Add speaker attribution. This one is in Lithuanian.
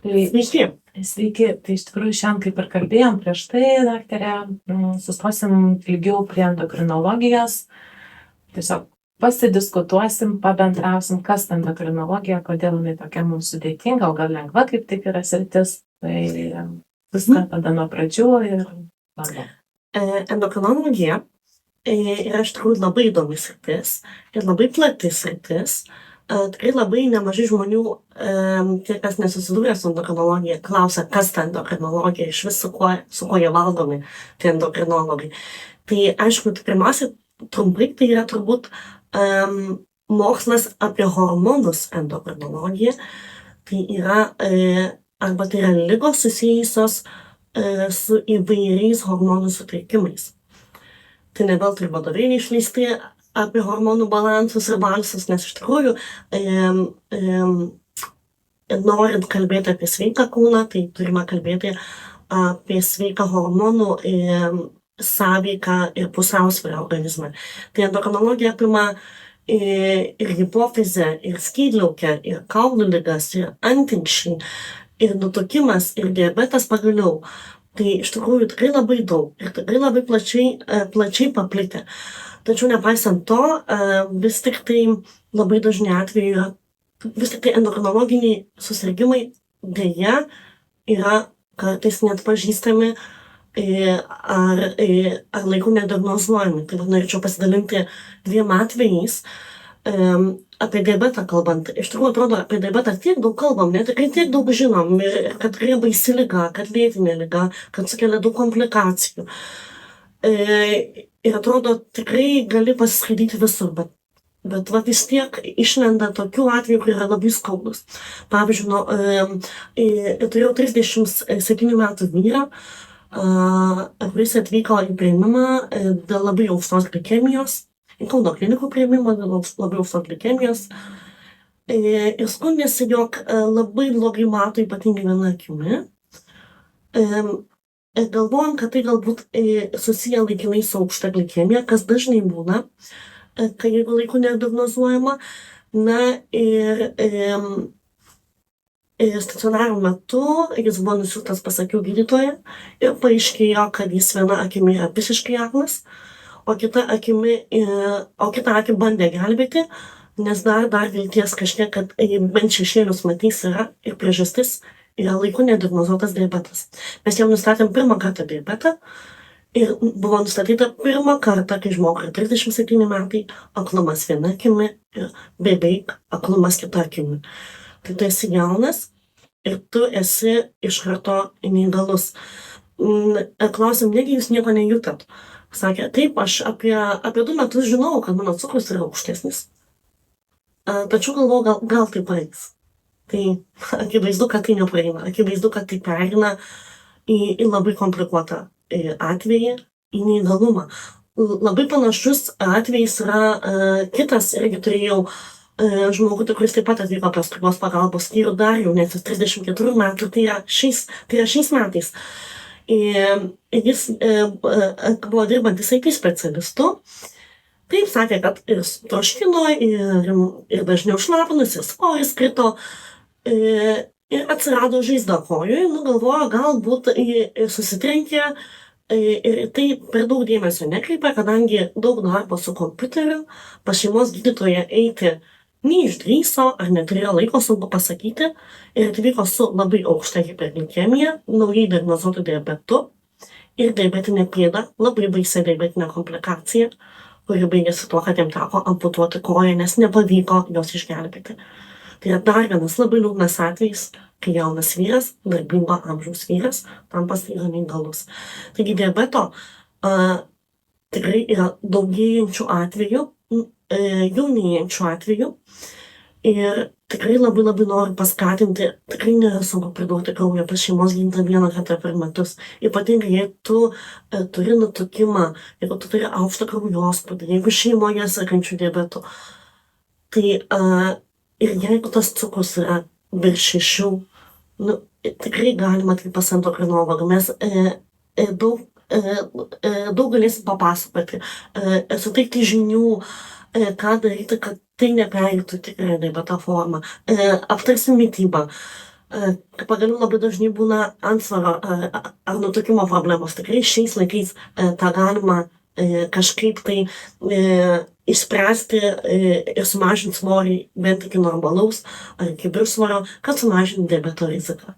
Speaker 1: Sveiki.
Speaker 2: Sveiki, tai iš tikrųjų šiandien, kaip ir kalbėjom prieš tai, daktarė, sustosim ilgiau prie endokrinologijos. Tiesiog pasidiskutuosim, pabendrausim, kas ta endokrinologija, kodėl jinai tokia mums sudėtinga, o gal lengva kaip tik yra sritis. Tai viską tada nuo pradžių ir bandom.
Speaker 1: Endokrinologija yra iš tikrųjų labai įdomi sritis ir labai plati sritis. Tikrai labai nemažai žmonių, tie, kas nesusidūrė su endokrinologija, klausia, kas ta endokrinologija, iš vis su kuo jie valdomi, tie endokrinologai. Tai aišku, pirmiausia, trumpai tai yra turbūt mokslas apie hormonus endokrinologija. Tai yra, arba tai yra ligos susijusios su įvairiais hormonų sutrikimais. Tai ne veltui vadovėliai išleisti apie hormonų balansus ir balsus, nes iš tikrųjų, norint kalbėti apie sveiką kūną, tai turime kalbėti apie sveiką hormonų sąveiką ir pusiausvyrą organizme. Tai endokrinologija apima ir hipofizę, ir skydliaukę, ir kaulų ligas, ir antinksčiai, ir nutukimas, ir diabetas pagaliau. Tai iš tikrųjų tikrai labai daug ir tikrai labai plačiai paplitę. Tačiau nepaisant to, vis tik tai labai dažni atveju yra, vis tik tai endokrinologiniai susirgimai dėja yra kartais neatpažįstami ar laiku nediagnozuojami. Tai norėčiau pasidalinti 2 atvejais. Apie diabetą kalbant, iš tikrųjų atrodo, apie diabetą tiek daug kalbam, tikrai tiek daug žinom, kad yra baisi liga, kad lėtinė liga, kad sukelia daug komplikacijų. Ir atrodo, tikrai gali pasiskraidyti visur, bet vis tiek išlenda tokių atvejų, kurie yra labai skaudus. Pavyzdžiui, turėjau 37 metų vyrą, kuris atvyko į priėmimą dėl labai aukštos glikemijos, į Kauno klinikų priėmimą dėl labai aukštos glikemijos. Ir skundėsi, jog labai blogai mato, ypatingai viena akimi. Galvojam, kad tai galbūt susiję laikinai su aukšta glikemija, kas dažnai būna, kai jeigu laiku nediagnozuojama. Na ir stacionaro metu jis buvo nusiųstas pas akių gydytoją ir paaiškėjo, kad jis viena akimi yra visiškai aklas, o kitą akį bandė gelbėti, nes dar vilties kažkiek, kad bent šešėlius matys yra ir priežastis yra laiku nediagnozuotas diabetas. Mes jam nustatėm pirmą kartą diabetą ir buvo nustatyta pirmą kartą, kai žmogui yra 37 metai, aklumas viena akimi ir beveik aklumas kita akimi. Tai tu esi jaunas ir tu esi iš karto neįgalus. Klausėm, negi jūs nieko nejutat? Sakė, taip, aš apie 2 metus žinau, kad mano cukrus yra aukštesnis. Tačiau galvoju, gal tai praeis. Tai akivaizdu, kad tai nepraeina. Akivaizdu, kad tai pereina į labai komplikuotą atvejį, į neįgalumą. Labai panašus atvejis yra kitas, irgi turėjau žmogų, kuris taip pat atvyko pas skubios pagalbos skyrių dar jaunesnis, 34 metų, tai yra šiais metais. Jis buvo dirbantis IT specialistu. Taip sakė, kad ir troškino, ir dažniau šlapinus, ir svoris krito, ir atsirado žaizda kojoje. Galvojo, galbūt susitrenkė ir tai per daug dėmesio nekreipia, kadangi daug darbo su kompiuteriu, pas šeimos gydytoją eiti neišdrįso ar neturėjo laiko, sunku pasakyti, ir atvyko su labai aukšta hiperglikemija, naujai diagnozuotu diabetu ir diabetinė pėda, labai baisia diabetinė komplikacija, kuri baigėsi tuo, kad jam teko amputuoti koją, nes nepavyko jos išgelbėti. Tai yra dar vienas labai liūdnas atvejis, kai jaunas vyras, darbingo amžiaus vyras, tampa staiga neįgalus. Taigi diabeto tikrai yra daugėjančių atvejų, jaunėjančių atvejų, ir tikrai labai noriu paskatinti, tikrai nėra sunku priduoti kraujo pas šeimos gydytoją 1 kartą per metus. Ypatingai, jei tu turi nutukimą, jeigu tu turi aukštą kraujospūdį, jeigu šeimoje sergančių diabetų. Tai ir jeigu tas cukrus yra virš 6, tikrai galima tai pas endokrinologą. Mes daug galėsim papasakoti, suteikti žinių, ką daryti, kad tai nepereitų tikrąją diabeto formą. Aptarsim mitybą. Pagaliau labai dažnai būna antsvario ar nutukimo problemos. Tikrai šiais laikais tą galima kažkaip tai išspręsti ir sumažinti svorį bent iki normalaus ar iki viršsvorio, kad sumažinti diabeto riziką.